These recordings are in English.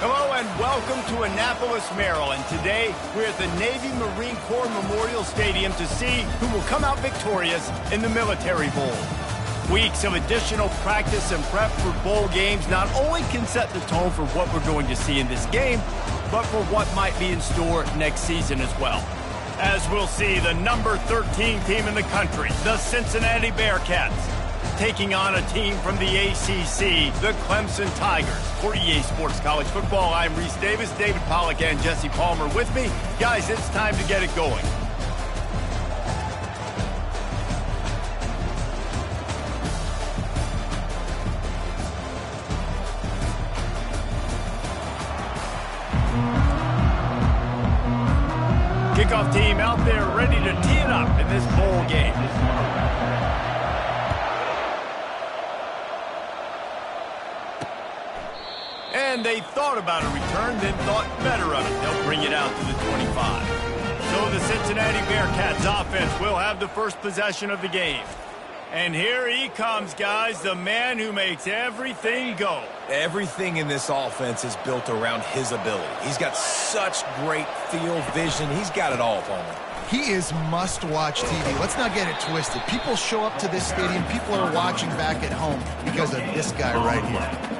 Hello and welcome to Annapolis, Maryland. Today, we're at the Navy Marine Corps Memorial Stadium to see who will come out victorious in the Military Bowl. Weeks of additional practice and prep for bowl games not only can set the tone for what we're going to see in this game, but for what might be in store next season as well. As we'll see, the number 13 team in the country, the Cincinnati Bearcats, taking on a team from the ACC, the Clemson Tigers. For EA Sports College Football, I'm Reese Davis, David Pollack, and Jesse Palmer with me. Guys, it's time to get it going. Kickoff team out there ready to tee it up in this bowl game. And they thought about a return, then thought better of it. They'll bring it out to the 25. So the Cincinnati Bearcats offense will have the first possession of the game. And here he comes, guys, the man who makes everything go. Everything in this offense is built around his ability. He's got such great field vision. He's got it all, Palmer. He is must-watch TV. Let's not get it twisted. People show up to this stadium. People are watching back at home because of this guy right here.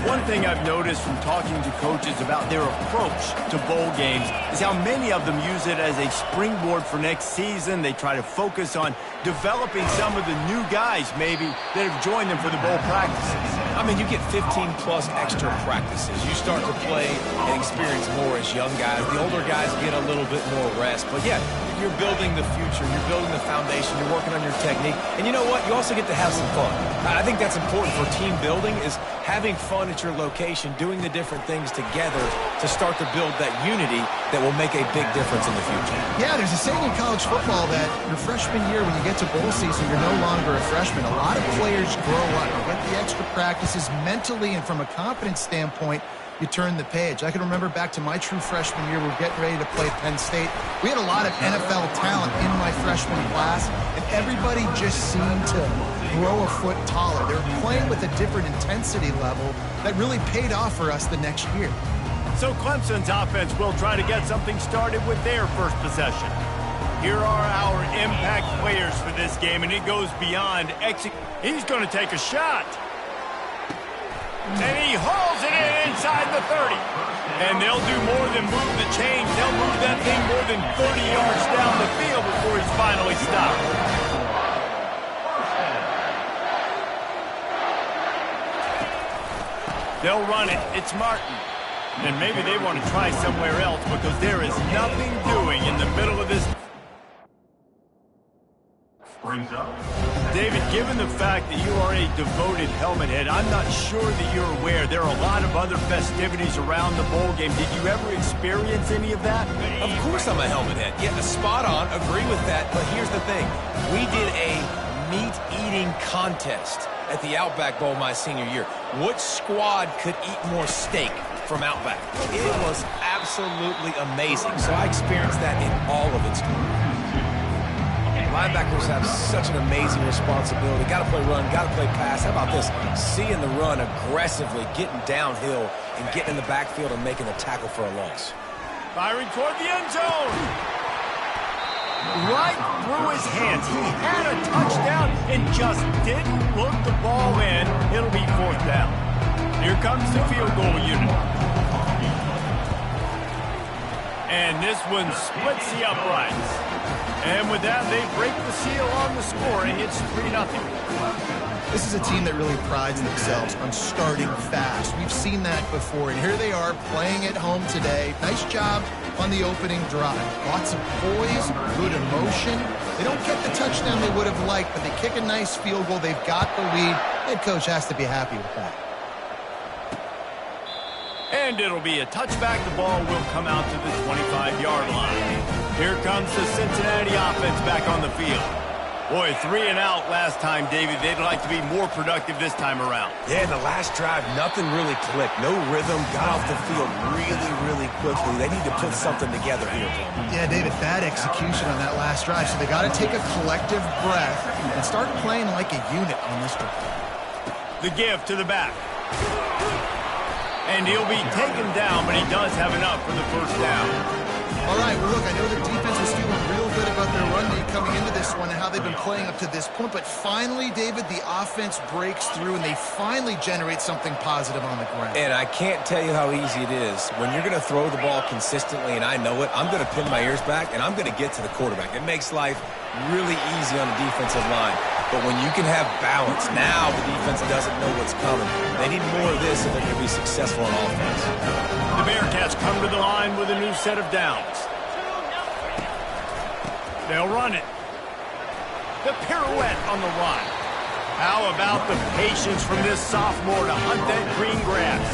One thing I've noticed from talking to coaches about their approach to bowl games is how many of them use it as a springboard for next season. They try to focus on developing some of the new guys, maybe, that have joined them for the bowl practices. I mean, you get 15-plus extra practices. You start to play and experience more as young guys. The older guys get a little bit more rest. But, yeah, you're building the future. You're building the foundation. You're working on your technique. And you know what? You also get to have some fun. I think that's important for team building is having fun at your location, doing the different things together to start to build that unity that will make a big difference in the future. Yeah, there's a saying in college football that your freshman year, when you get to bowl season, you're no longer a freshman. A lot of players grow up, you get the extra practices mentally, and from a confidence standpoint, you turn the page. I can remember back to my true freshman year, we were getting ready to play Penn State. We had a lot of NFL talent in my freshman class, and everybody just seemed to grow a foot taller. They were playing with a different intensity level that really paid off for us the next year. So Clemson's offense will try to get something started with their first possession. Here are our impact players for this game, and it goes beyond execution. He's going to take a shot. And he hauls it in inside the 30. And they'll do more than move the chains. They'll move that thing more than 30 yards down the field before he's finally stopped. They'll run it. It's Martin. And maybe they want to try somewhere else because there is nothing doing in the middle of this. David, given the fact that you are a devoted helmet head, I'm not sure that you're aware there are a lot of other festivities around the bowl game. Did you ever experience any of that? Of course I'm a helmet head. Yeah, spot on. Agree with that. But here's the thing. We did a meat-eating contest at the Outback Bowl my senior year. Which squad could eat more steak from Outback? It was absolutely amazing. So I experienced that in all of its glory. Linebackers have such an amazing responsibility. Got to play run, got to play pass. How about this? Seeing the run aggressively, getting downhill, and getting in the backfield and making a tackle for a loss. Firing toward the end zone. Right through his hands. He had a touchdown and just didn't look the ball in. It'll be fourth down. Here comes the field goal unit. And this one splits the uprights. And with that, they break the seal on the scoring. It's 3-0. This is a team that really prides themselves on starting fast. We've seen that before, and here they are playing at home today. Nice job on the opening drive. Lots of poise, good emotion. They don't get the touchdown they would have liked, but they kick a nice field goal. They've got the lead. Head coach has to be happy with that. And it'll be a touchback. The ball will come out to the 25-yard line. Here comes the Cincinnati offense back on the field. Boy, 3 and out last time, David. They'd like to be more productive this time around. Yeah, in the last drive, nothing really clicked. No rhythm, got off the field really, really quickly. They need to put something together here. Yeah, David, bad execution on that last drive. So they got to take a collective breath and start playing like a unit on this one. The give to the back. And he'll be taken down, but he does have enough for the first down. All right, well, look, I know the defense was feeling real good about their run D coming into this one and how they've been playing up to this point, but finally, David, the offense breaks through and they finally generate something positive on the ground. And I can't tell you how easy it is. When you're going to throw the ball consistently, and I know it, I'm going to pin my ears back, and I'm going to get to the quarterback. It makes life really easy on the defensive line. But when you can have balance, now the defense doesn't know what's coming. They need more of this if they're going to be successful on offense. The Bearcats come to the line with a new set of downs. They'll run it. The pirouette on the run. How about the patience from this sophomore to hunt that green grass?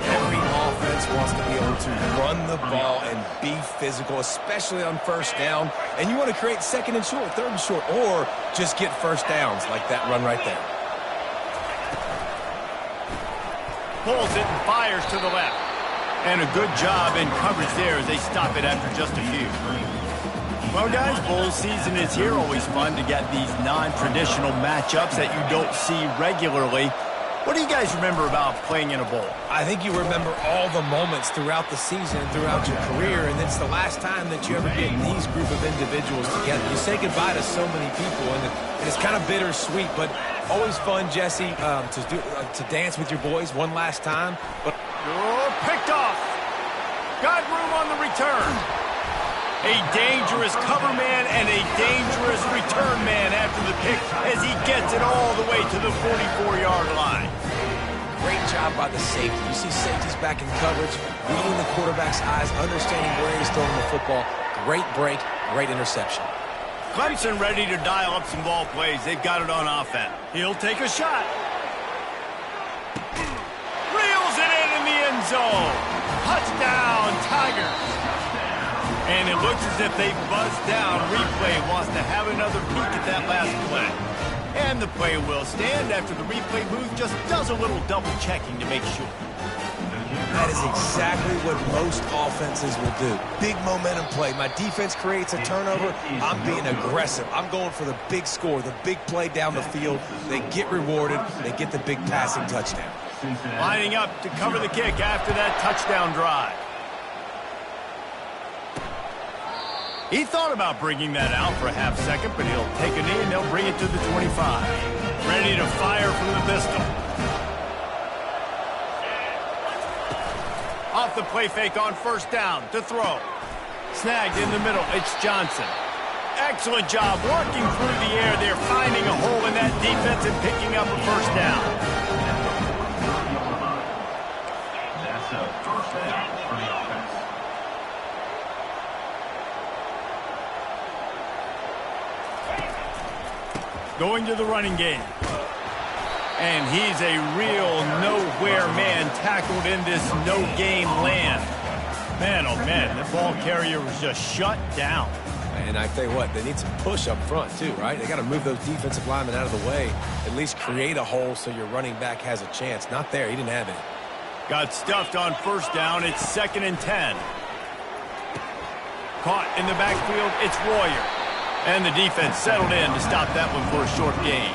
Every offense wants to be able to run the ball and be physical, especially on first down. And you want to create second and short, third and short, or just get first downs like that run right there. Pulls it and fires to the left. And a good job in coverage there as they stop it after just a few. Well, guys, bowl season is here. Always fun to get these non-traditional matchups that you don't see regularly. What do you guys remember about playing in a bowl? I think you remember all the moments throughout the season, throughout your career, and it's the last time that you ever get these group of individuals together. You say goodbye to so many people, and it's kind of bittersweet, but always fun, Jesse, to dance with your boys one last time. But picked off. Got room on the return. A dangerous cover man and a dangerous return man after the pick as he gets it all the way to the 44-yard line. Great job by the safety. You see safeties back in coverage, reading the quarterback's eyes, understanding where he's throwing the football. Great break, great interception. Clemson ready to dial up some ball plays. They've got it on offense. He'll take a shot. Reels it in the end zone. Touchdown, Tigers. And it looks as if they buzzed down. Replay wants to have another peek at that last play. And the play will stand after the replay booth just does a little double checking to make sure. That is exactly what most offenses will do. Big momentum play. My defense creates a turnover. I'm being aggressive. I'm going for the big score, the big play down the field. They get rewarded. They get the big passing touchdown. Lining up to cover the kick after that touchdown drive. He thought about bringing that out for a half second, but he'll take a knee and they'll bring it to the 25. Ready to fire from the pistol. Off the play fake on first down to throw. Snagged in the middle. It's Johnson. Excellent job working through the air. They're finding a hole in that defense and picking up a first down. That's a first down for the offense. Going to the running game. And he's a real nowhere man tackled in this no-game land. Man, oh man, the ball carrier was just shut down. And I tell you what, they need some push up front too, right? They got to move those defensive linemen out of the way, at least create a hole so your running back has a chance. Not there, he didn't have it. Got stuffed on first down, it's 2nd and 10. Caught in the backfield, it's Royer. And the defense settled in to stop that one for a short gain.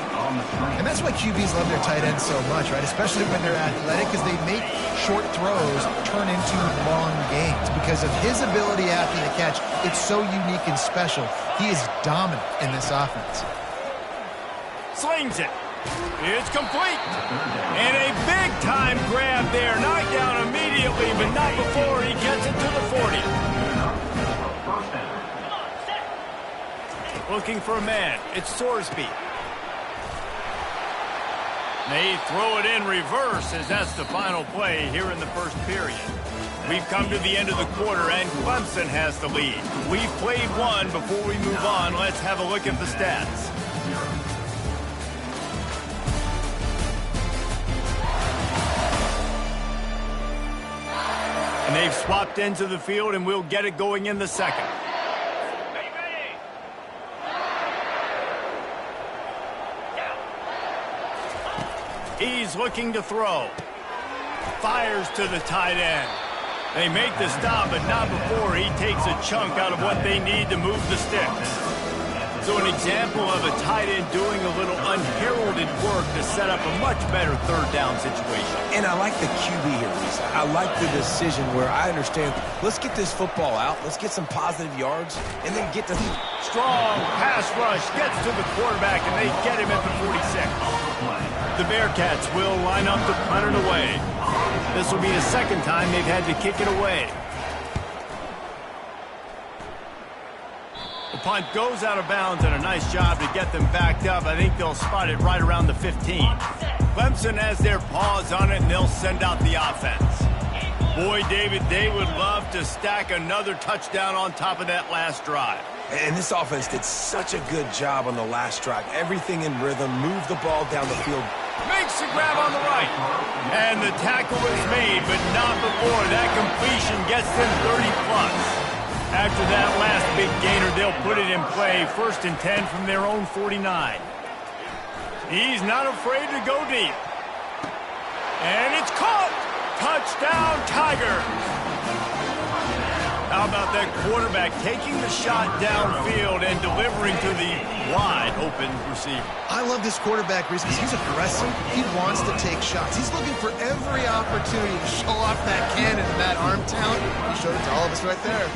And that's why QBs love their tight ends so much, right? Especially when they're athletic, because they make short throws turn into long gains. Because of his ability after the catch, it's so unique and special. He is dominant in this offense. Slings it. It's complete. And a big-time grab there. Knocked down immediately, but not before he gets it to the 40. Looking for a man. It's Sorsby. They throw it in reverse as that's the final play here in the first period. We've come to the end of the quarter, and Clemson has the lead. We've played one. Before we move on, let's have a look at the stats. And they've swapped into the field, and we'll get it going in the second. He's looking to throw. Fires to the tight end. They make the stop, but not before he takes a chunk out of what they need to move the sticks. So an example of a tight end doing a little unheralded work to set up a much better third down situation. And I like the QB here, Lisa. I like the decision where I understand, let's get this football out, let's get some positive yards, and then get to... Strong pass rush gets to the quarterback, and they get him at the 46. The Bearcats will line up to punt it away. This will be the second time they've had to kick it away. The punt goes out of bounds, and a nice job to get them backed up. I think they'll spot it right around the 15. Clemson has their paws on it, and they'll send out the offense. Boy, David, they would love to stack another touchdown on top of that last drive. And this offense did such a good job on the last drive. Everything in rhythm, moved the ball down the field. Makes the grab on the right. And the tackle is made, but not before that completion gets them 30+. After that last big gainer, they'll put it in play. 1st and 10 from their own 49. He's not afraid to go deep. And it's caught. Touchdown, Tigers. How about that quarterback taking the shot downfield and delivering to the wide-open receiver? I love this quarterback, Reese, because he's aggressive. He wants to take shots. He's looking for every opportunity to show off that cannon and that arm talent. He showed it to all of us right there.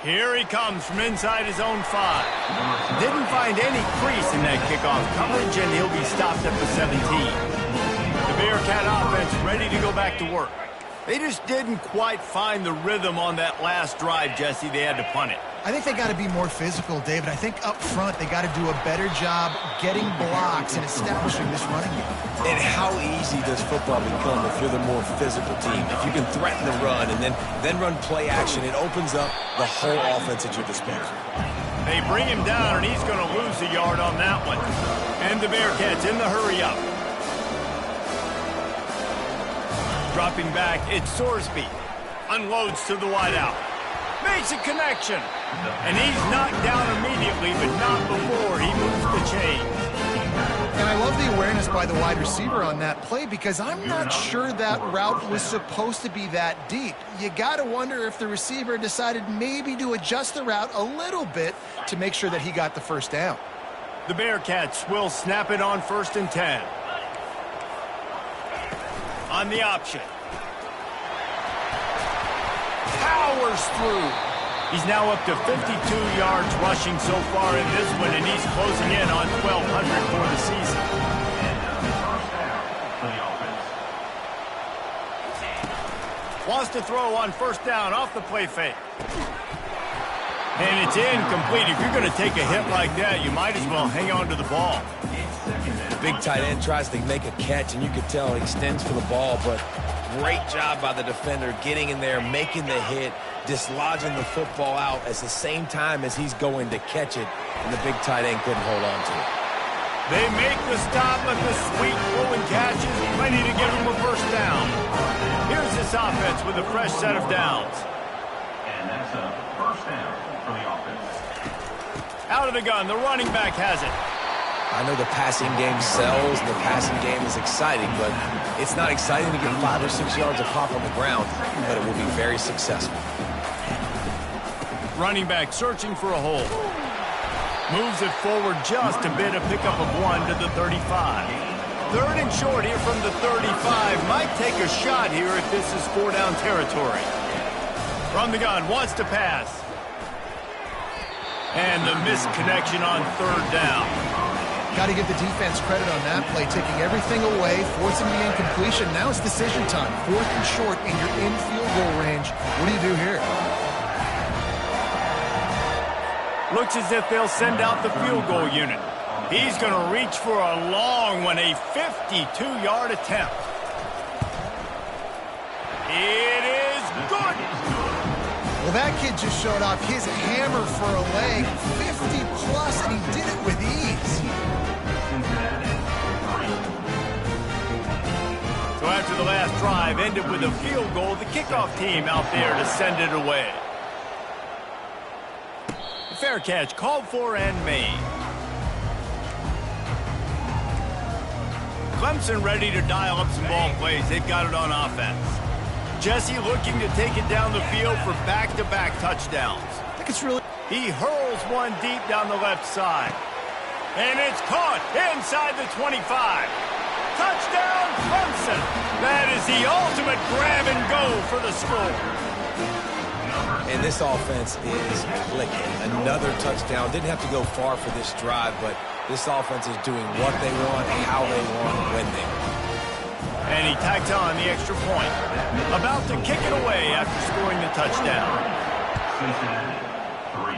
Here he comes from inside his own 5. Didn't find any crease in that kickoff coverage, and he'll be stopped at the 17. The Bearcat offense ready to go back to work. They just didn't quite find the rhythm on that last drive, Jesse. They had to punt it. I think they got to be more physical, David. I think up front they got to do a better job getting blocks and establishing this running game. And how easy does football become if you're the more physical team? If you can threaten the run and then run play action, it opens up the whole offense at your disposal. They bring him down, and he's going to lose a yard on that one. And the Bearcats in the hurry-up. Dropping back, it's Sorsby. Unloads to the wideout. Makes a connection. And he's knocked down immediately, but not before he moves the chains. And I love the awareness by the wide receiver on that play, because I'm not sure that route was supposed to be that deep. You got to wonder if the receiver decided maybe to adjust the route a little bit to make sure that he got the first down. The Bearcats will snap it on 1st and 10. On the option. Powers through. He's now up to 52 yards rushing so far in this one, and he's closing in on 1,200 for the season. Wants to throw on 1st down off the play fake. And it's incomplete. If you're going to take a hit like that, you might as well hang on to the ball. The big tight end tries to make a catch, and you can tell he extends for the ball, but great job by the defender getting in there, making the hit, dislodging the football out at the same time as he's going to catch it, and the big tight end couldn't hold on to it. They make the stop, but the sweet throwing catch is plenty to give him a 1st down. Here's this offense with a fresh set of downs. And that's a 1st down for the offense. Out of the gun, the running back has it. I know the passing game sells, and the passing game is exciting, but it's not exciting to get 5 or 6 yards of pop on the ground, but it will be very successful. Running back searching for a hole. Moves it forward just a bit, a pickup of 1 to the 35. 3rd and short here from the 35. Might take a shot here if this is 4-down territory. From the gun, wants to pass. And the missed connection on 3rd down. Got to give the defense credit on that play, taking everything away, forcing the incompletion. Now it's decision time. 4th and short, and you're in field goal range. What do you do here? Looks as if they'll send out the field goal unit. He's going to reach for a long one, a 52-yard attempt. It is good. Well, that kid just showed off his hammer for a leg, 50+, and he did it with ease. So after the last drive ended with a field goal, the kickoff team out there to send it away. The fair catch called for and made. Clemson ready to dial up some ball plays. They've got it on offense. Jesse looking to take it down the field for back-to-back touchdowns. I think it's really... He hurls one deep down the left side. And it's caught inside the 25. Touchdown, Clemson. That is the ultimate grab and go for the score. And this offense is clicking. Another touchdown. Didn't have to go far for this drive, but this offense is doing what they want, how they want, when they want. And he tacks on the extra point. About to kick it away after scoring the touchdown. Cincinnati, 3.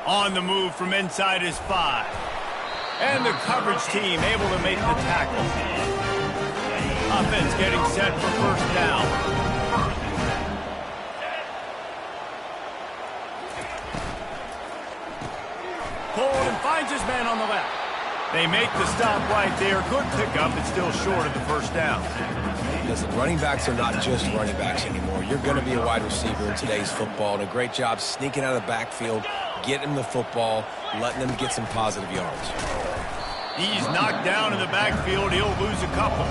On the move from inside his 5. And the coverage team able to make the tackle. Offense getting set for first down. Pulled and finds his man on the left. They make the stop right there. Good pickup, but still short of the first down. Listen, running backs are not just running backs anymore. You're going to be a wide receiver in today's football, and a great job sneaking out of the backfield, getting them the football, letting them get some positive yards. He's knocked down in the backfield. He'll lose a couple.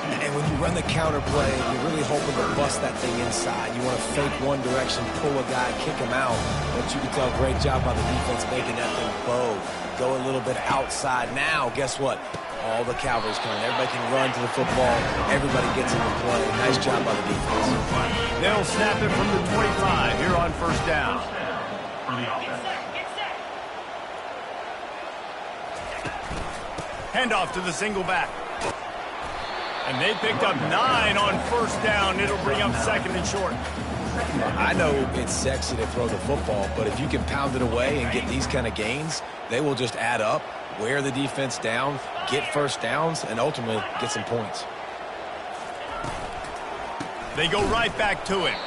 And when you run the counter play, you're really hoping to bust that thing inside. You want to fake one direction, pull a guy, kick him out. But you can tell, great job by the defense making that thing bow. Go a little bit outside. Now, guess what? All the cavalry's coming. Everybody can run to the football. Everybody gets into play. Nice job by the defense. They'll snap it from the 25 here on first down. For the offense. Handoff to the single back. And they picked up 9 on first down. It'll bring up second and short. I know it's sexy to throw the football, but if you can pound it away and get these kind of gains, they will just add up, wear the defense down, get first downs, and ultimately get some points. They go right back to him.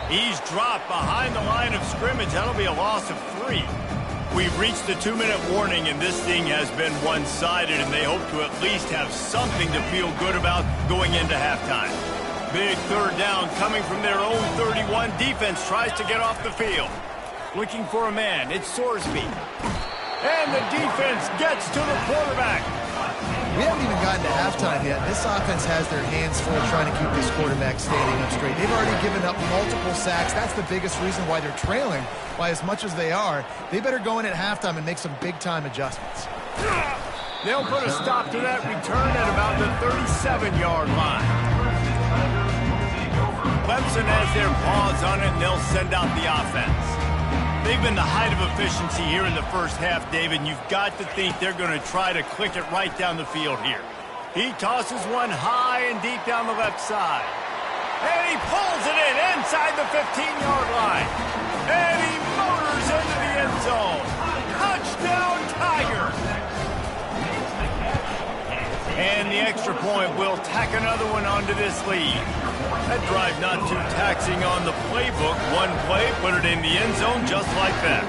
He's dropped behind the line of scrimmage. That'll be a loss of 3. We've reached the 2-minute warning, and this thing has been one-sided, and they hope to at least have something to feel good about going into halftime. Big third down coming from their own 31. Defense tries to get off the field. Looking for a man. It's Sorsby. And the defense gets to the quarterback. We haven't even gotten to halftime yet. This offense has their hands full trying to keep this quarterback standing up straight. They've already given up multiple sacks. That's the biggest reason why they're trailing by as much as they are. They better go in at halftime and make some big-time adjustments. They'll put a stop to that return at about the 37-yard line. Clemson has their paws on it, and they'll send out the offense. They've been the height of efficiency here in the first half, David, and you've got to think they're going to try to click it right down the field here. He tosses one high and deep down the left side. And he pulls it in inside the 15-yard line. And he motors into the end zone. Touchdown, Tigers! And the extra point will tack another one onto this lead. That drive not too taxing on the playbook. One play, put it in the end zone just like that.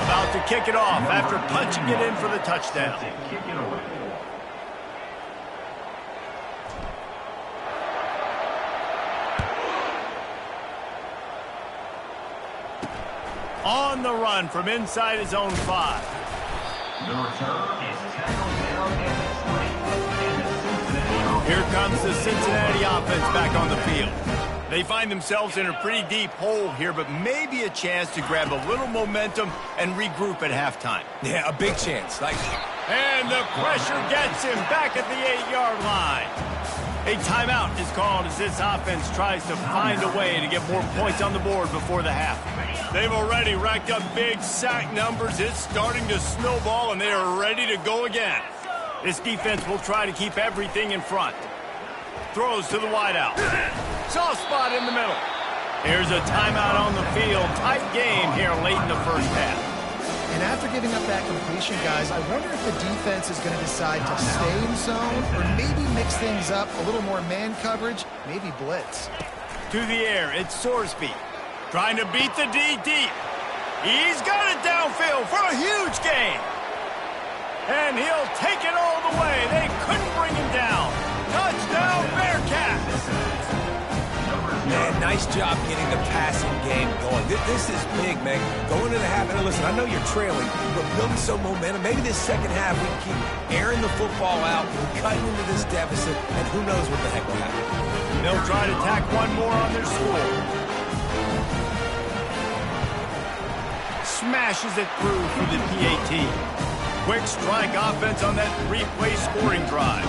About to kick it off after punching it in for the touchdown. On the run from inside his own 5. The return is tackled down at the 20. And the Cincinnati. Here comes the Cincinnati offense back on the field. They find themselves in a pretty deep hole here, but maybe a chance to grab a little momentum and regroup at halftime. Yeah, a big chance. And the pressure gets him back at the 8-yard line. A timeout is called as this offense tries to find a way to get more points on the board before the half. They've already racked up big sack numbers. It's starting to snowball, and they are ready to go again. This defense will try to keep everything in front. Throws to the wideout. Soft spot in the middle. Here's a timeout on the field. Tight game here late in the first half. And after giving up that completion, guys, I wonder if the defense is going to decide to stay in zone or maybe mix things up, a little more man coverage, maybe blitz. To the air, it's Sorsby. Trying to beat the D deep. He's got it downfield for a huge gain. And he'll take it all the way. They couldn't bring him down. Touchdown, Bearcats. Man, nice job getting the passing game going. This is big, man. Going into the half, and listen, I know you're trailing, but building some momentum. Maybe this second half we can keep airing the football out, cutting into this deficit, and who knows what the heck will happen. They'll try to tack one more on their score. Smashes it through for the PAT. Quick strike offense on that three-play scoring drive.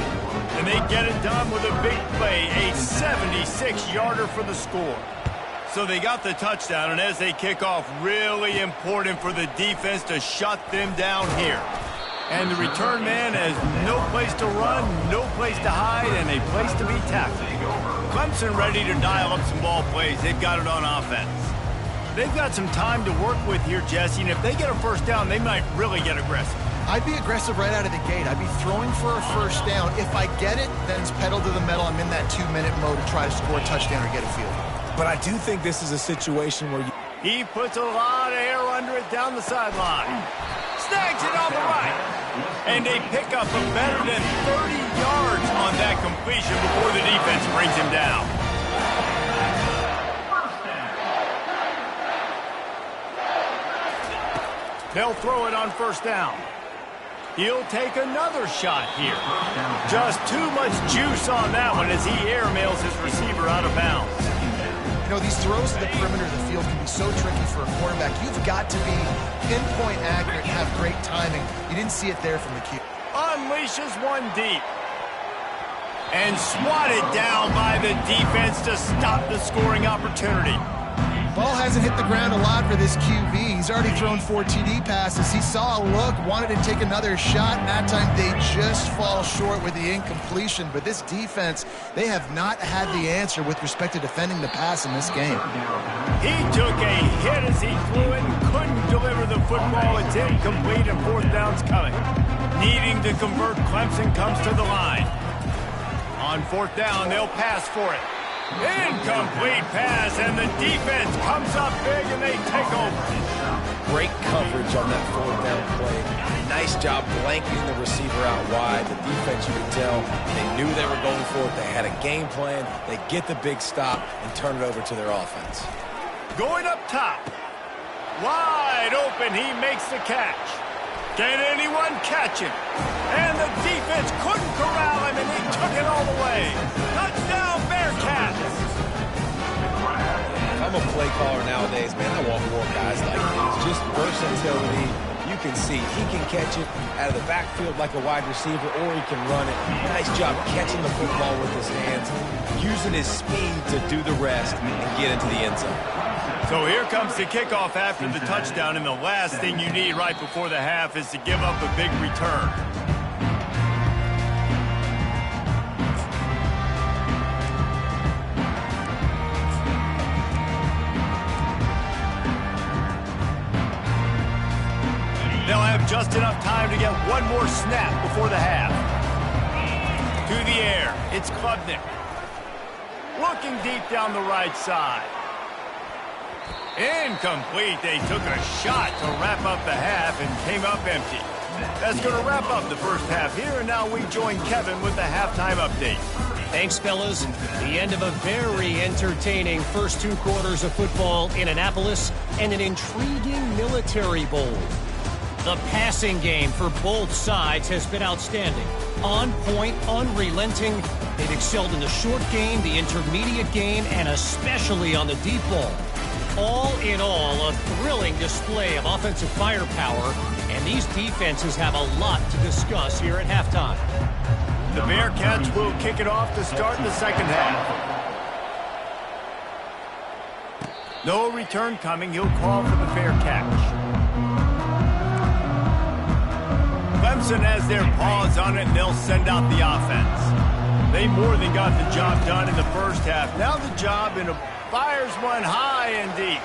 And they get it done with a big play, a 76-yarder for the score. So they got the touchdown, and as they kick off, really important for the defense to shut them down here. And the return man has no place to run, no place to hide, and a place to be tackled. Clemson ready to dial up some ball plays. They've got it on offense. They've got some time to work with here, Jesse, and if they get a first down, they might really get aggressive. I'd be aggressive right out of the gate. I'd be throwing for a first down. If I get it, then it's pedal to the metal. I'm in that 2-minute mode to try to score a touchdown or get a field. But I do think this is a situation where he puts a lot of air under it down the sideline. Snags it on the right. And they pick up a better than 30 yards on that completion before the defense brings him down. They'll throw it on first down. He'll take another shot here. Just too much juice on that one as he airmails his receiver out of bounds. You know, these throws to the perimeter of the field can be so tricky for a quarterback. You've got to be pinpoint accurate and have great timing. You didn't see it there from the Q. Unleashes one deep. And swatted down by the defense to stop the scoring opportunity. Ball hasn't hit the ground a lot for this QB. He's already thrown 4 TD passes. He saw a look, wanted to take another shot, and that time they just fall short with the incompletion. But this defense, they have not had the answer with respect to defending the pass in this game. He took a hit as he threw it and couldn't deliver the football. It's incomplete and fourth down's coming. Needing to convert, Clemson comes to the line. On fourth down, they'll pass for it. Incomplete pass, and the defense comes up big, and they take over. Great coverage on that fourth down play. Nice job blanketing the receiver out wide. The defense, you could tell, they knew they were going for it. They had a game plan. They get the big stop and turn it over to their offense. Going up top. Wide open, he makes the catch. Can anyone catch him? And the defense couldn't corral him, and they took it all the way. Touchdown, Bearcats! If I'm a play caller nowadays, man, I want more guys like this. Just versatility. You can see he can catch it out of the backfield like a wide receiver, or he can run it. Nice job catching the football with his hands, using his speed to do the rest and get into the end zone. So here comes the kickoff after the touchdown, and the last thing you need right before the half is to give up a big return. They'll have just enough time to get one more snap before the half. To the air, it's Klubnik. Looking deep down the right side. Incomplete. They took a shot to wrap up the half and came up empty. That's going to wrap up the first half here, and now we join Kevin with the halftime update. Thanks, fellas. The end of a very entertaining first 2 quarters of football in Annapolis and an intriguing military bowl. The passing game for both sides has been outstanding. On point, unrelenting. They've excelled in the short game, the intermediate game, and especially on the deep ball. All in all, a thrilling display of offensive firepower, and these defenses have a lot to discuss here at halftime. The Bearcats will kick it off to start the second half. No return coming. He'll call for the fair catch. Clemson has their paws on it, and they'll send out the offense. They more than got the job done in the first half. Now the job fires one high and deep.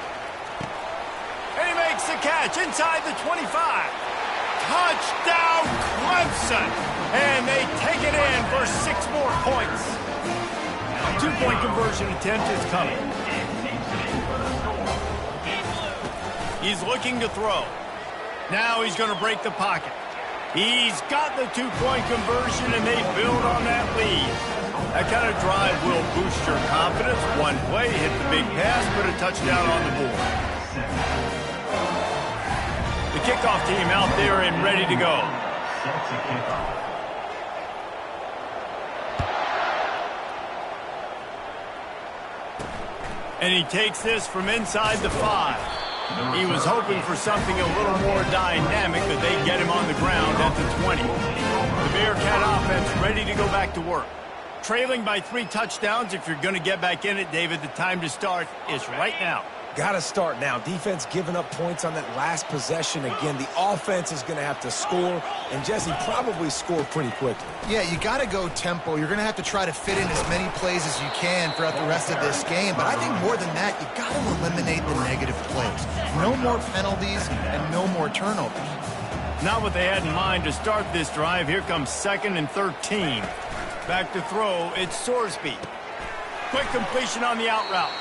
And he makes the catch inside the 25. Touchdown, Clemson! And they take it in for 6 more points. A 2-point conversion attempt is coming. He's looking to throw. Now he's going to break the pocket. He's got the 2-point conversion, and they build on that lead. That kind of drive will boost your confidence. One play, hit the big pass, put a touchdown on the board. The kickoff team out there and ready to go. Set to kick off. And he takes this from inside the 5. He was hoping for something a little more dynamic, but they get him on the ground at the 20. The Bearcat offense ready to go back to work. Trailing by 3 touchdowns. If you're going to get back in it, David, the time to start is right now. Got to start now. Defense giving up points on that last possession. Again, the offense is going to have to score, and Jesse probably score pretty quickly. Yeah, you got to go tempo. You're going to have to try to fit in as many plays as you can throughout the rest of this game. But I think more than that, you got to eliminate the negative plays. No more penalties and no more turnovers. Not what they had in mind to start this drive. Here comes 2nd and 13. Back to throw, it's Sorsby. Quick completion on the out route.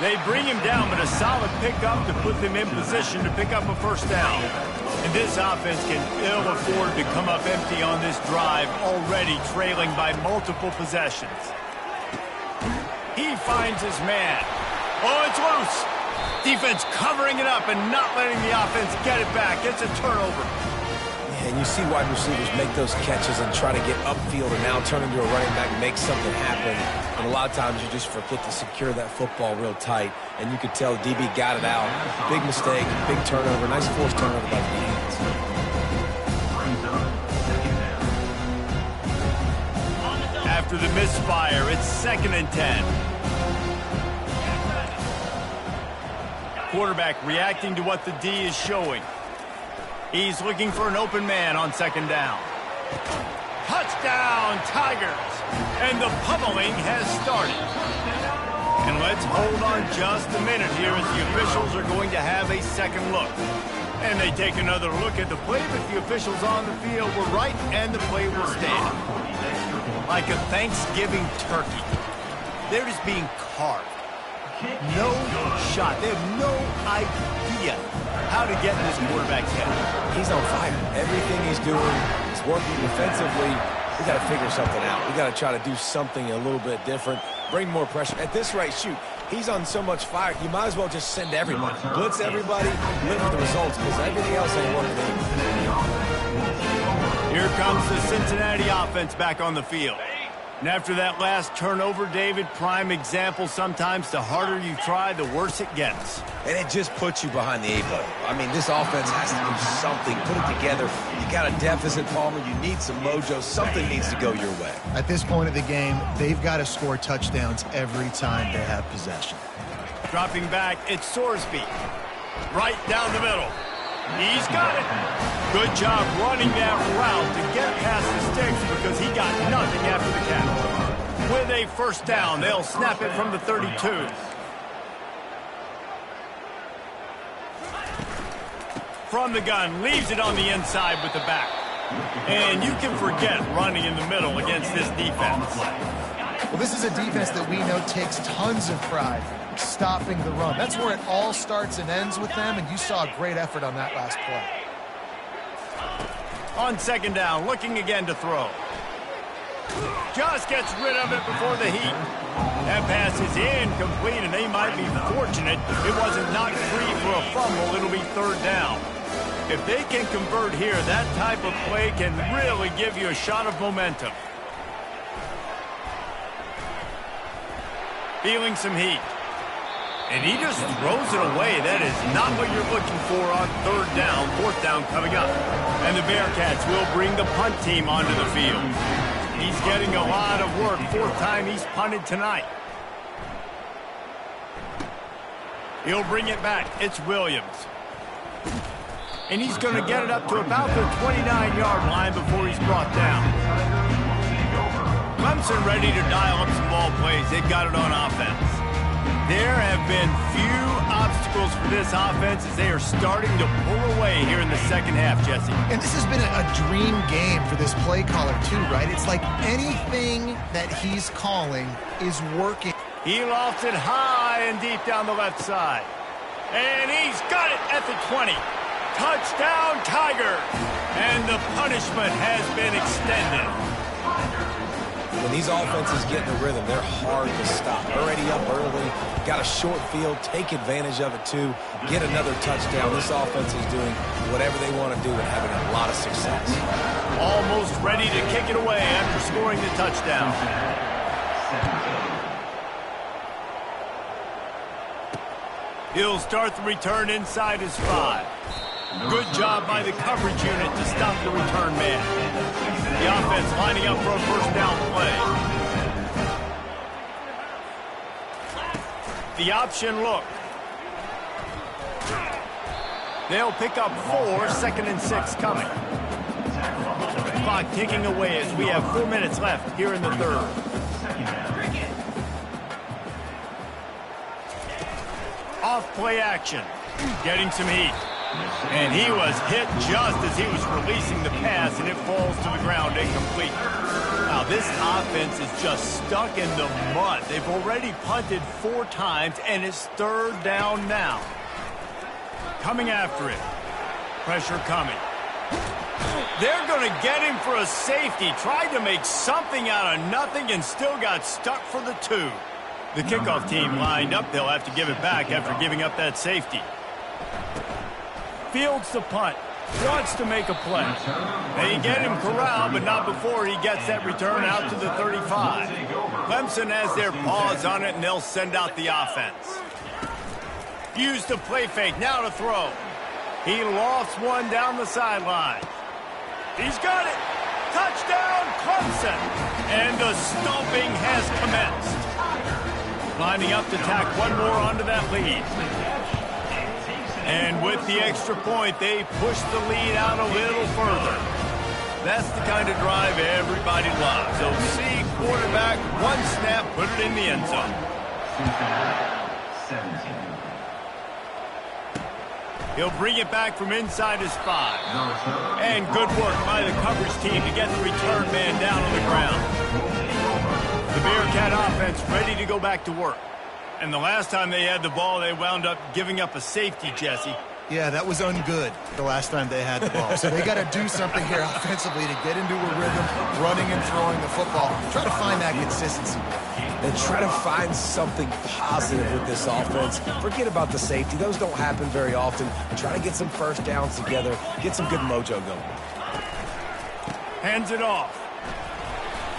They bring him down, but a solid pickup to put them in position to pick up a first down. And this offense can ill afford to come up empty on this drive, already trailing by multiple possessions. He finds his man. Oh, it's loose. Defense covering it up and not letting the offense get it back. It's a turnover. And you see wide receivers make those catches and try to get upfield and now turn into a running back and make something happen. And a lot of times you just forget to secure that football real tight. And you could tell DB got it out. Big mistake, big turnover, nice forced turnover by the defense. After the misfire, it's 2nd and 10. Quarterback reacting to what the D is showing. He's looking for an open man on 2nd down. Touchdown, Tigers! And the pummeling has started. And let's hold on just a minute here as the officials are going to have a second look. And they take another look at the play, but the officials on the field were right, and the play will stand. Like a Thanksgiving turkey. They're just being carved. No shot. They have no idea how to get in this quarterback's head. He's on fire. Everything he's doing is working defensively. We got to figure something out. We got to try to do something a little bit different. Bring more pressure. At this rate, shoot, he's on so much fire, you might as well just send everybody. Blitz everybody, live with the results, because everything else ain't working anymore. Here comes the Cincinnati offense back on the field. And after that last turnover, David, prime example, sometimes the harder you try, the worse it gets. And it just puts you behind the 8 ball. I mean, this offense has to do something. Put it together. You got a deficit, Palmer. You need some mojo. Something needs to go your way. At this point of the game, they've got to score touchdowns every time they have possession. Dropping back, it's Sorsby. Right down the middle. He's got it. Good job running that route to get past the sticks because he got nothing after the catch. With a first down, they'll snap it from the 32. From the gun, leaves it on the inside with the back. And you can forget running in the middle against this defense. Well, this is a defense that we know takes tons of pride stopping the run. That's where it all starts and ends with them, and you saw a great effort on that last play. On 2nd down, looking again to throw. Just gets rid of it before the heat. That pass is incomplete, and they might be fortunate it wasn't knocked free for a fumble. It'll be 3rd down. If they can convert here, that type of play can really give you a shot of momentum. Feeling some heat. And he just throws it away. That is not what you're looking for on 3rd down. 4th down coming up. And the Bearcats will bring the punt team onto the field. He's getting a lot of work. 4th time he's punted tonight. He'll bring it back. It's Williams. And he's going to get it up to about the 29-yard line before he's brought down. Clemson ready to dial up some ball plays. They've got it on offense. There have been few obstacles for this offense as they are starting to pull away here in the 2nd half, Jesse. And this has been a dream game for this play caller too, right? It's like anything that he's calling is working. He lofts it high and deep down the left side. And he's got it at the 20. Touchdown, Tigers! And the punishment has been extended. When these offenses get in the rhythm, they're hard to stop. Already up early, got a short field, take advantage of it too, get another touchdown. This offense is doing whatever they want to do and having a lot of success. Almost ready to kick it away after scoring the touchdown. He'll start the return inside his 5. Good job by the coverage unit to stop the return man. The offense lining up for a first down play. The option look. They'll pick up 4, 2nd and 6 coming. Clock ticking away as we have 4 minutes left here in the third. Off play action. Getting some heat. And he was hit just as he was releasing the pass, and it falls to the ground incomplete. Now, this offense is just stuck in the mud. They've already punted 4 times, and it's 3rd down now. Coming after it. Pressure coming. They're going to get him for a safety. Tried to make something out of nothing and still got stuck for the 2. The kickoff team lined up. They'll have to give it back after giving up that safety. Fields the punt. Wants to make a play. They get him corralled, but not before he gets that return out to the 35. Clemson has their paws on it, and they'll send out the offense. Use the play fake. Now to throw. He lofts one down the sideline. He's got it. Touchdown, Clemson. And the stomping has commenced. Lining up to tack one more onto that lead. And with the extra point, they push the lead out a little further. That's the kind of drive everybody loves. So see quarterback, one snap, put it in the end zone. He'll bring it back from inside his 5. And good work by the coverage team to get the return man down on the ground. The Bearcat offense ready to go back to work. And the last time they had the ball, they wound up giving up a safety, Jesse. Yeah, that was ungood the last time they had the ball. So they got to do something here offensively to get into a rhythm, running and throwing the football. Try to find that consistency. And try to find something positive with this offense. Forget about the safety. Those don't happen very often. Try to get some first downs together. Get some good mojo going. Hands it off.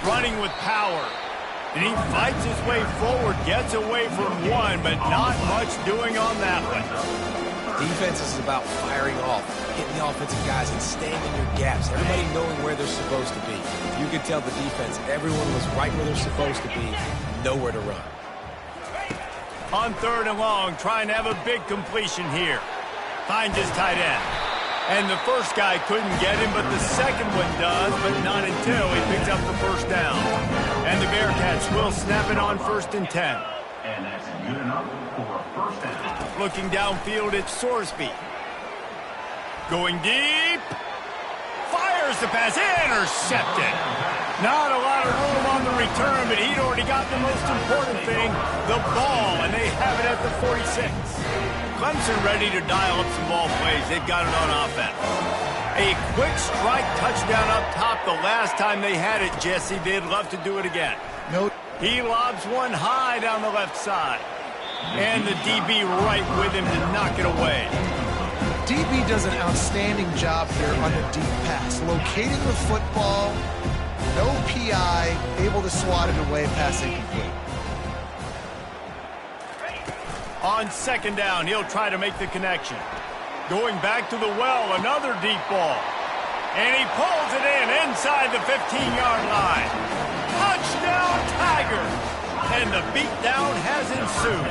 Running with power. And he fights his way forward, gets away from one, but not much doing on that one. Defense is about firing off, hitting the offensive guys and staying in your gaps. Everybody knowing where they're supposed to be. You could tell the defense, everyone was right where they're supposed to be, nowhere to run. On 3rd and long, trying to have a big completion here. Finds his tight end. And the first guy couldn't get him, but the second one does, but not until he picks up the first down. And the Bearcats will snap it on 1st and 10. And that's good enough for a first down. Looking downfield, it's Sorsby. Going deep. Fires the pass. Intercepted. Not a lot of room on the return, but he'd already got the most important thing, the ball, and they have it at the 46. Clemson ready to dial up some ball plays. They've got it on offense. A quick strike touchdown up top the last time they had it, Jesse. They'd love to do it again. Nope. He lobs one high down the left side. And the DB right with him to knock it away. DB does an outstanding job here on the deep pass. Locating the football, no PI, able to swat it away, pass incomplete. On 2nd down, he'll try to make the connection. Going back to the well, another deep ball. And he pulls it in inside the 15-yard line. Touchdown, Tigers! And the beatdown has ensued.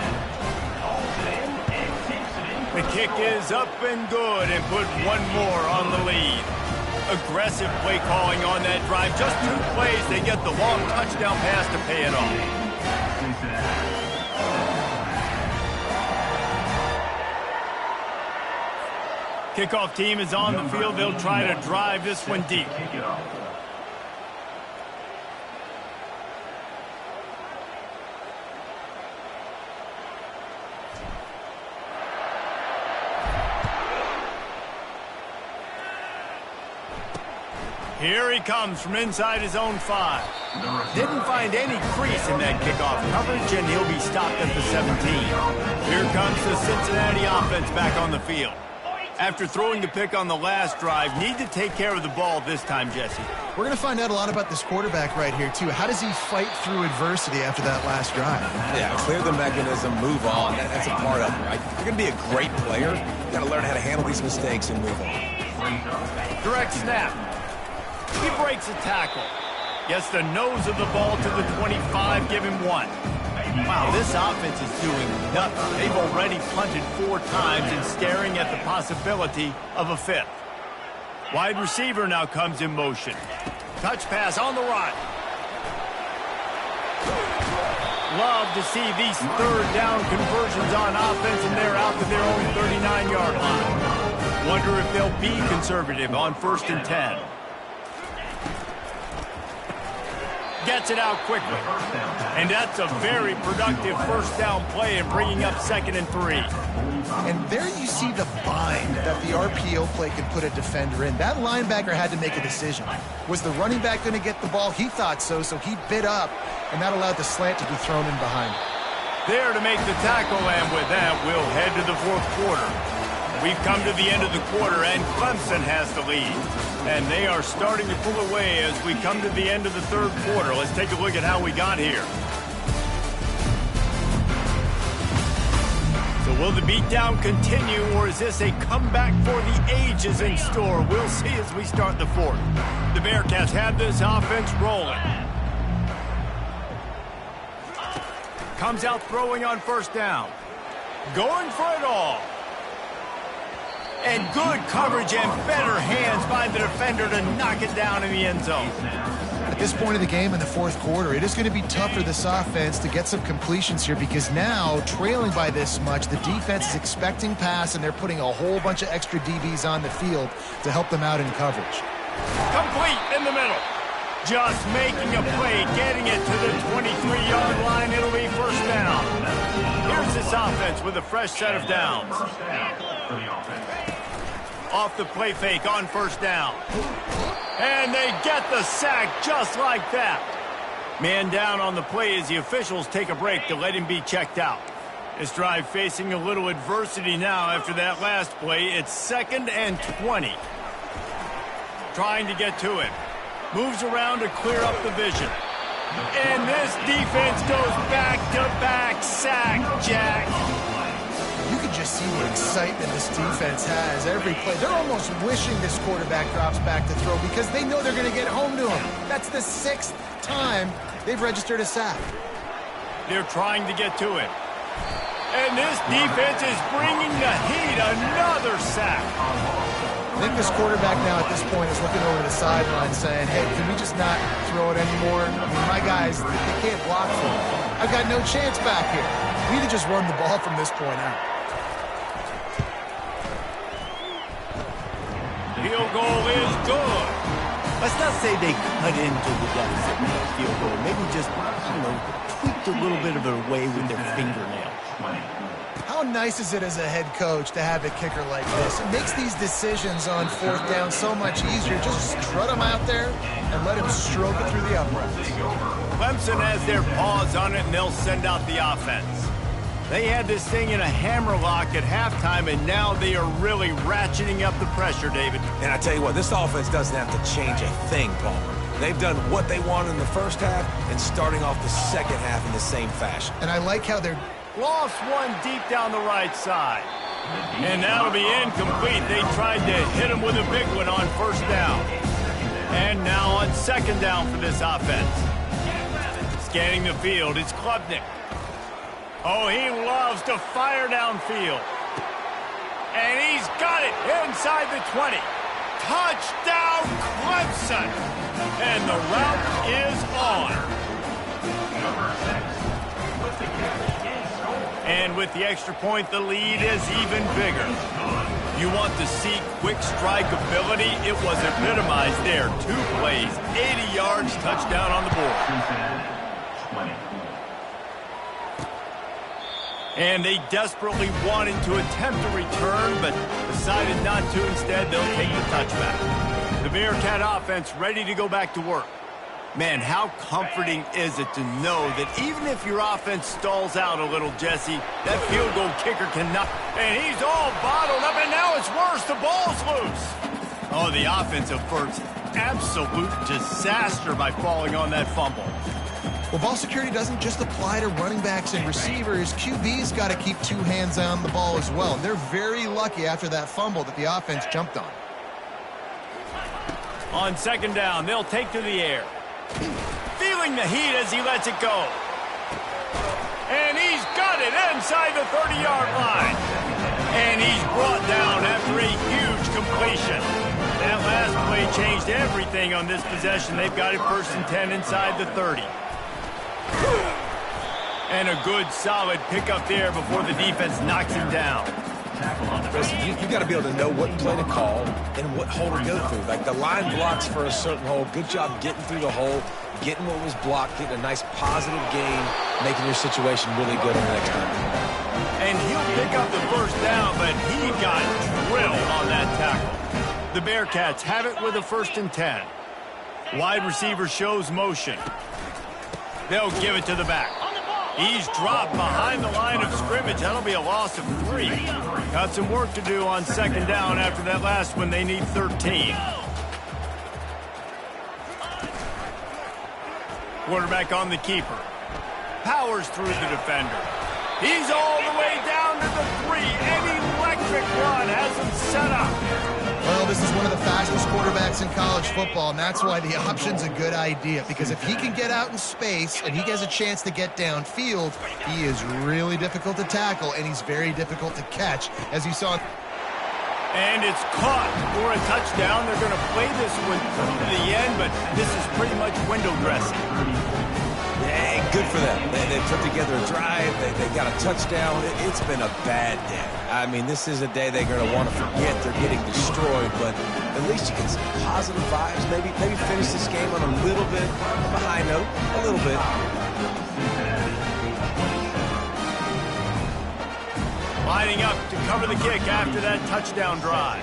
The kick is up and good and put one more on the lead. Aggressive play calling on that drive. Just 2 plays, they get the long touchdown pass to pay it off. Kickoff team is on the field. They'll try to drive this one deep. Here he comes from inside his own 5. Didn't find any crease in that kickoff coverage, and he'll be stopped at the 17. Here comes the Cincinnati offense back on the field. After throwing the pick on the last drive, need to take care of the ball this time, Jesse. We're going to find out a lot about this quarterback right here, too. How does he fight through adversity after that last drive? Yeah, clear the mechanism, move on. That's a part of it, right? If you're going to be a great player, you got to learn how to handle these mistakes and move on. Direct snap. He breaks a tackle. Gets the nose of the ball to the 25, give him 1. Wow, this offense is doing nothing. They've already punted 4 times and staring at the possibility of a 5th. Wide receiver now comes in motion. Touch pass on the run. Love to see these 3rd down conversions on offense, and they're out to their own 39-yard line. Wonder if they'll be conservative on 1st and 10. Gets it out quickly. And that's a very productive 1st down play and bringing up 2nd and 3. And there you see the bind that the RPO play can put a defender in. That linebacker had to make a decision. Was the running back going to get the ball? He thought so, so he bit up, and that allowed the slant to be thrown in behind. There to make the tackle, and with that, we'll head to the 4th quarter. We've come to the end of the quarter, and Clemson has the lead. And they are starting to pull away as we come to the end of the 3rd quarter. Let's take a look at how we got here. So will the beatdown continue, or is this a comeback for the ages in store? We'll see as we start the 4th. The Bearcats have this offense rolling. Comes out throwing on 1st down. Going for it all. And good coverage and better hands by the defender to knock it down in the end zone. At this point of the game in the 4th quarter, it is going to be tough for this offense to get some completions here, because now, trailing by this much, the defense is expecting pass, and they're putting a whole bunch of extra DBs on the field to help them out in coverage. Complete in the middle. Just making a play, getting it to the 23-yard line. It'll be 1st down. Here's this offense with a fresh set of downs. Off the play fake on 1st down. And they get the sack just like that. Man down on the play as the officials take a break to let him be checked out. This drive facing a little adversity now after that last play. It's 2nd and 20. Trying to get to him. Moves around to clear up the vision. And this defense goes back-to-back sack, Jack. You can just see the excitement this defense has every play. They're almost wishing this quarterback drops back to throw because they know they're going to get home to him. That's the 6th time they've registered a sack. They're trying to get to him. And this defense is bringing the heat. Another sack. I think this quarterback now at this point is looking over the sideline saying, hey, can we just not throw it anymore? I mean, my guys, they can't block for me. I've got no chance back here. We need to just run the ball from this point out. Field goal is good. Let's not say they cut into the deficit with that field goal. Maybe just, tweaked a little bit of it away with their fingernail. How nice is it as a head coach to have a kicker like this? It makes these decisions on 4th down so much easier. Just strut him out there and let him stroke it through the uprights. Clemson has their paws on it, and they'll send out the offense. They had this thing in a hammerlock at halftime, and now they are really ratcheting up the pressure, David. And I tell you what, this offense doesn't have to change a thing, Paul. They've done what they wanted in the 1st half and starting off the 2nd half in the same fashion. And I like how they're... Lost one deep down the right side. And that'll be incomplete. They tried to hit him with a big one on 1st down. And now on 2nd down for this offense. Scanning the field, it's Klubnik. Oh, he loves to fire downfield. And he's got it inside the 20. Touchdown, Clemson. And the route is on. And with the extra point, the lead is even bigger. You want to see quick strike ability? It was epitomized there. 2 plays, 80 yards, touchdown on the board. And they desperately wanted to attempt a return, but decided not to. Instead, they'll take the touchback. The Bearcat offense ready to go back to work. Man, how comforting is it to know that even if your offense stalls out a little, Jesse, that field goal kicker cannot. And he's all bottled up, and now it's worse. The ball's loose. Oh, the offensive first. Absolute disaster by falling on that fumble. Well, ball security doesn't just apply to running backs and receivers. QB's got to keep two hands on the ball as well. And they're very lucky after that fumble that the offense jumped on. On second down, they'll take to the air. Feeling the heat as he lets it go. And he's got it inside the 30-yard line. And he's brought down after a huge completion. That last play changed everything on this possession. They've got it 1st and 10 inside the 30. And a good, solid pickup there before the defense knocks him down. Listen, you got to be able to know what play to call and what hole to go through. Like the line blocks for a certain hole. Good job getting through the hole, getting what was blocked, getting a nice positive gain, making your situation really good on the next time. And he'll pick up the first down, but he got drilled on that tackle. The Bearcats have it with a 1st and 10. Wide receiver shows motion. They'll give it to the back. He's dropped behind the line of scrimmage. That'll be a loss of 3. Got some work to do on second down after that last one. They need 13. Quarterback on the keeper. Powers through the defender. He's all the way down to the 3. An electric run has him set up. Well, this is one of the fastest quarterbacks in college football, and that's why the option's a good idea. Because if he can get out in space and he has a chance to get downfield, he is really difficult to tackle, and he's very difficult to catch, as you saw. And it's caught for a touchdown. They're going to play this one through to the end, but this is pretty much window dressing. Yeah, good for them. They put together a drive. They got a touchdown. It's been a bad day. I mean, this is a day they're going to want to forget. They're getting destroyed, but at least you can see positive vibes. Maybe finish this game on a little bit of a high note. A little bit. Lining up to cover the kick after that touchdown drive.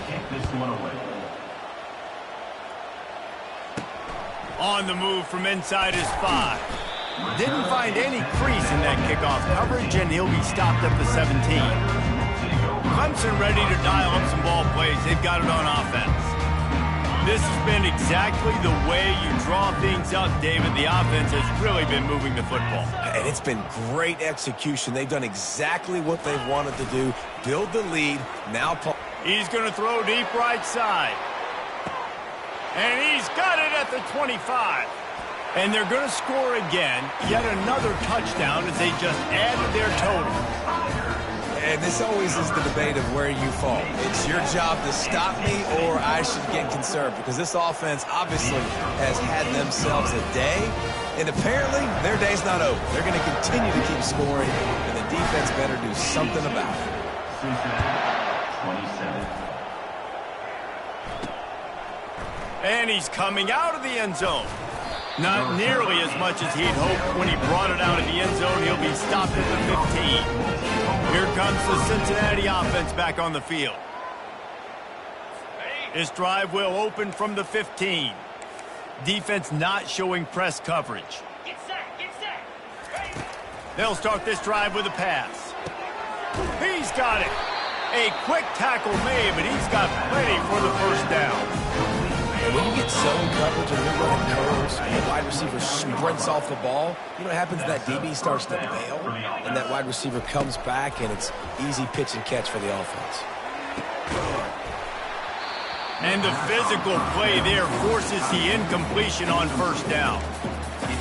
On the move from inside his 5. Didn't find any crease in that kickoff coverage, and he'll be stopped at the 17. Clemson ready to dial up some ball plays. They've got it on offense. This has been exactly the way you draw things up, David. The offense has really been moving the football. And it's been great execution. They've done exactly what they've wanted to do. Build the lead. Now he's going to throw deep right side. And he's got it at the 25. And they're going to score again. Yet another touchdown as they just added their total. And this always is the debate of where you fall. It's your job to stop me, or I should get concerned, because this offense obviously has had themselves a day, and apparently their day's not over. They're going to continue to keep scoring, and the defense better do something about it. And he's coming out of the end zone. Not nearly as much as he'd hoped when he brought it out of the end zone. He'll be stopped at the 15. Here comes the Cincinnati offense back on the field. This drive will open from the 15. Defense not showing press coverage. They'll start this drive with a pass. He's got it. A quick tackle made, but he's got plenty for the first down. And when you get zone coverage and you're running curls and the wide receiver sprints off the ball, you know what happens? That DB starts to bail, and that wide receiver comes back, and it's easy pitch and catch for the offense. And the physical play there forces the incompletion on first down.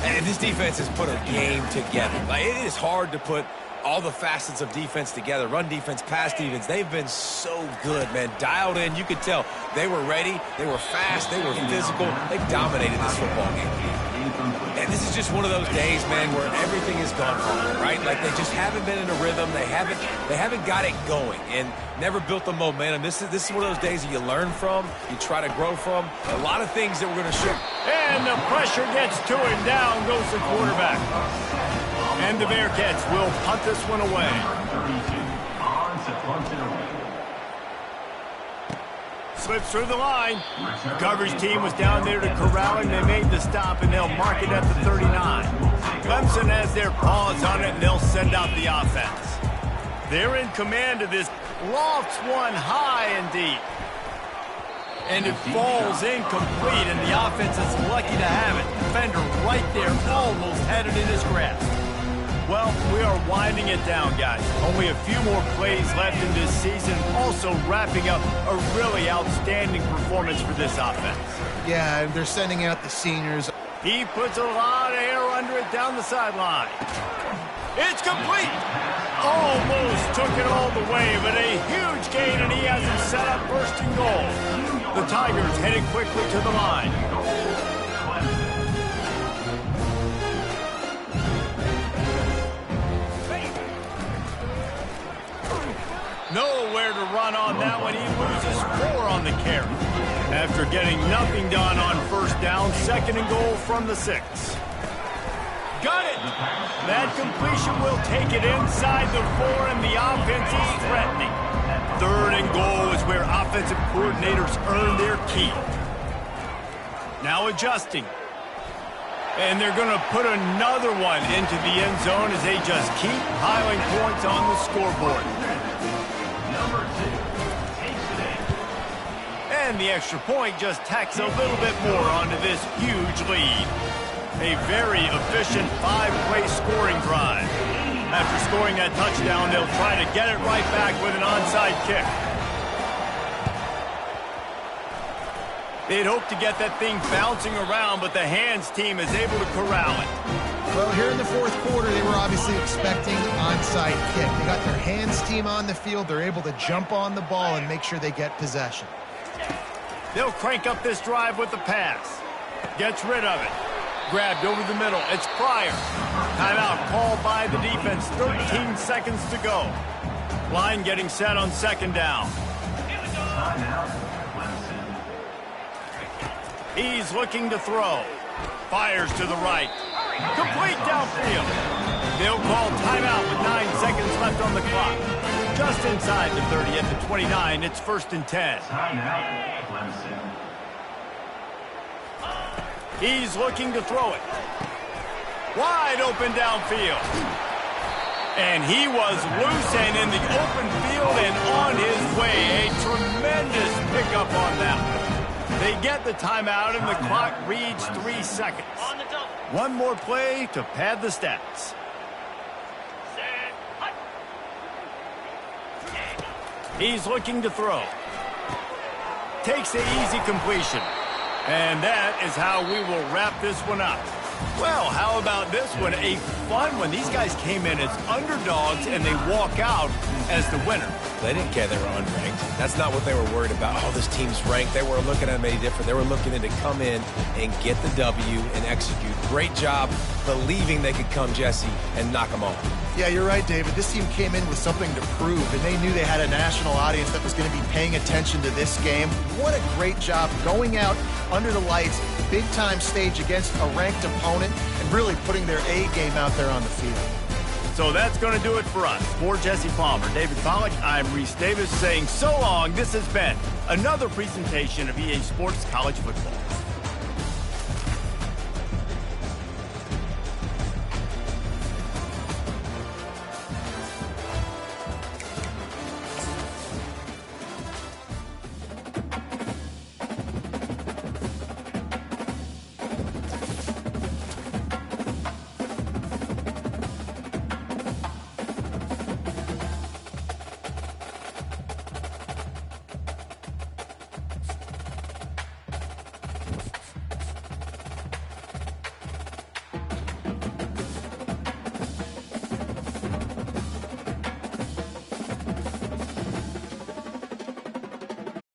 And this defense has put a game together. Like, it is hard to put all the facets of defense together. Run defense, pass defense. They've been so good, man. Dialed in. You could tell they were ready. They were fast. They were physical. They dominated this football game. And this is just one of those days, man, where everything has gone wrong, right? Like, they just haven't been in a rhythm. They haven't got it going and never built the momentum. This is one of those days that you learn from, you try to grow from. A lot of things that we're going to show. And the pressure gets to him. Down goes the quarterback. And the Bearcats will punt this one away. slips through the line. The coverage team was down there to corral him. They made the stop, and they'll mark it at the 39. Clemson has their paws on it, and they'll send out the offense. They're in command of this. Lofts one high and deep. And it falls incomplete, and the offense is lucky to have it. Defender right there almost had it in his grasp. Well, we are winding it down, guys. Only a few more plays left in this season. Also wrapping up a really outstanding performance for this offense. Yeah, they're sending out the seniors. He puts a lot of air under it down the sideline. It's complete. Almost took it all the way, but a huge gain, and he has him set up first and goal. The Tigers heading quickly to the line. Nowhere to run on that one. He loses 4 on the carry. After getting nothing done on first down, second and goal from the 6. Got it! That completion will take it inside the 4, and the offense is threatening. Third and goal is where offensive coordinators earn their keep. Now adjusting. And they're going to put another one into the end zone as they just keep piling points on the scoreboard. And the extra point just tacks a little bit more onto this huge lead. A very efficient 5-play scoring drive. After scoring that touchdown, they'll try to get it right back with an onside kick. They'd hope to get that thing bouncing around, but the hands team is able to corral it. Well, here in the fourth quarter, they were obviously expecting onside kick. They got their hands team on the field. They're able to jump on the ball and make sure they get possession. They'll crank up this drive with the pass. Gets rid of it. Grabbed over the middle. It's Pryor. Timeout called by the defense. 13 seconds to go. Line getting set on second down. He's looking to throw. Fires to the right. Complete downfield. They'll call timeout with 9 seconds left on the clock. Just inside the 30 at the 29. It's first and 10. Timeout, Clemson. He's looking to throw it. Wide open downfield. And he was loose and in the open field and on his way. A tremendous pickup on that one. They get the timeout and the clock reads 3 seconds. One more play to pad the stats. He's looking to throw. Takes the easy completion. And that is how we will wrap this one up. Well, how about this one? A fun one. These guys came in as underdogs, and they walk out as the winner. They didn't care they were unranked. That's not what they were worried about. Oh, this team's ranked. They weren't looking at them any different. They were looking in to come in and get the W and execute. Great job believing they could come, Jesse, and knock them off. Yeah, you're right, David. This team came in with something to prove, and they knew they had a national audience that was going to be paying attention to this game. What a great job going out under the lights, big-time stage against a ranked opponent, and really putting their A game out there on the field. So that's going to do it for us. For Jesse Palmer, David Pollack, I'm Reese Davis saying so long. This has been another presentation of EA Sports College Football.